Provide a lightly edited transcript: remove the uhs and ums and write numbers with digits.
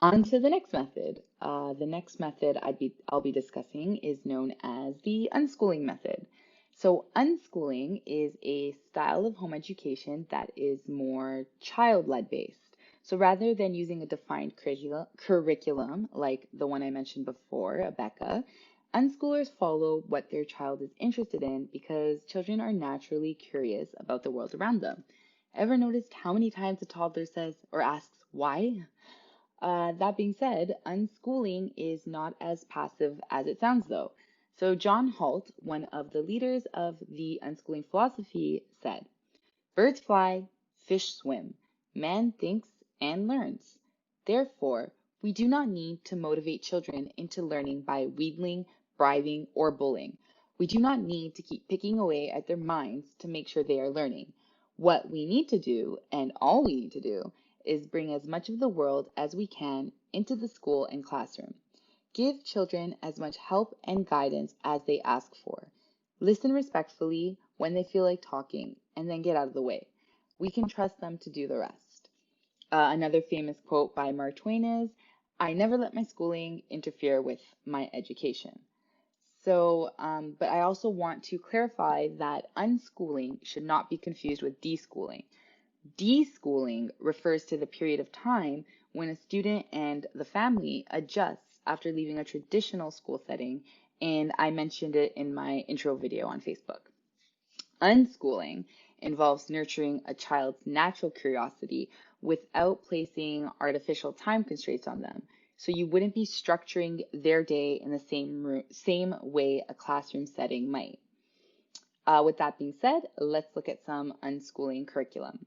On to the next method. The next method I'll be discussing is known as the unschooling method. So unschooling is a style of home education that is more child-led based. So rather than using a defined curriculum like the one I mentioned before, Becca, unschoolers follow what their child is interested in because children are naturally curious about the world around them. Ever noticed how many times a toddler says or asks why? That being said, unschooling is not as passive as it sounds, though. So, John Holt, one of the leaders of the unschooling philosophy, said, birds fly, fish swim, man thinks and learns. Therefore, we do not need to motivate children into learning by wheedling, bribing, or bullying. We do not need to keep picking away at their minds to make sure they are learning. What we need to do, and all we need to do, is bring as much of the world as we can into the school and classroom. Give children as much help and guidance as they ask for. Listen respectfully when they feel like talking, and then get out of the way. We can trust them to do the rest. Another famous quote by Mark Twain is, I never let my schooling interfere with my education. But I also want to clarify that unschooling should not be confused with deschooling. Deschooling refers to the period of time when a student and the family adjusts after leaving a traditional school setting, and I mentioned it in my intro video on Facebook. Unschooling involves nurturing a child's natural curiosity without placing artificial time constraints on them. So you wouldn't be structuring their day in the same way a classroom setting might. With that being said, let's look at some unschooling curriculum.